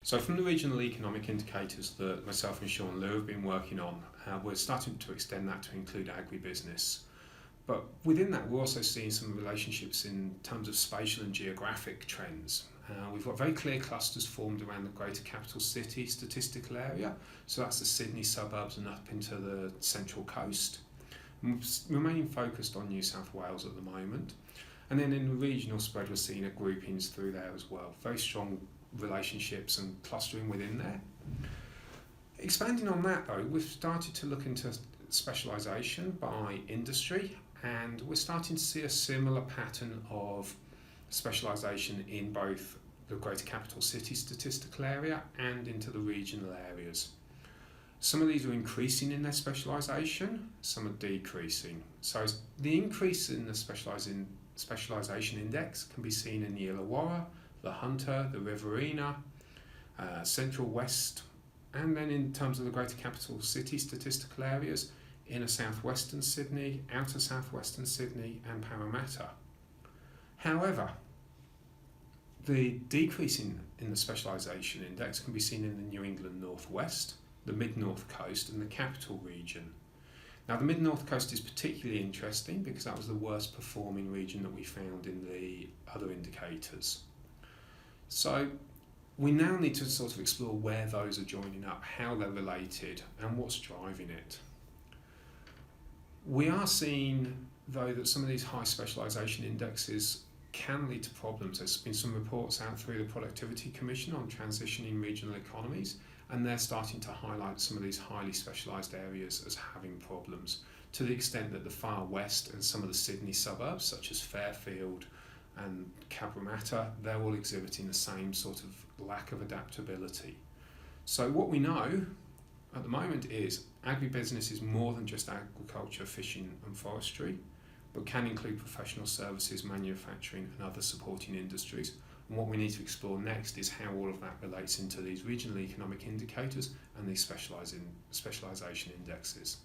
So from the regional economic indicators that myself and Shawn Leu have been working on, we're starting to extend that to include agribusiness. But within that, we're also seeing some relationships in terms of spatial and geographic trends. We've got very clear clusters formed around the greater capital city statistical area, so that's the Sydney suburbs and up into the central coast. And we're remaining focused on New South Wales at the moment. And then in the regional spread, we're seeing groupings through there as well. Very strong relationships and clustering within there. Expanding on that though, we've started to look into specialisation by industry, and we're starting to see a similar pattern of specialisation in both the greater capital city statistical area and into the regional areas. Some of these are increasing in their specialisation, some are decreasing. So the increase in the specialisation index can be seen in the Illawarra, the Hunter, the Riverina, Central West, and then in terms of the greater capital city statistical areas, inner southwestern Sydney, outer southwestern Sydney and Parramatta. However, the decrease in the specialisation index can be seen in the New England Northwest, the mid-north coast and the capital region. Now the mid-north coast is particularly interesting because that was the worst performing region that we found in the other indicators. So we now need to sort of explore where those are joining up, how they're related and what's driving it. We are seeing though that some of these high specialisation indexes can lead to problems. There's been some reports out through the Productivity Commission on transitioning regional economies, and they're starting to highlight some of these highly specialised areas as having problems, to the extent that the far west and some of the Sydney suburbs such as Fairfield and Cabramatta, they're all exhibiting the same sort of lack of adaptability. So what we know at the moment is agribusiness is more than just agriculture, fishing and forestry, but can include professional services, manufacturing and other supporting industries. And what we need to explore next is how all of that relates into these regional economic indicators and these specialisation indexes.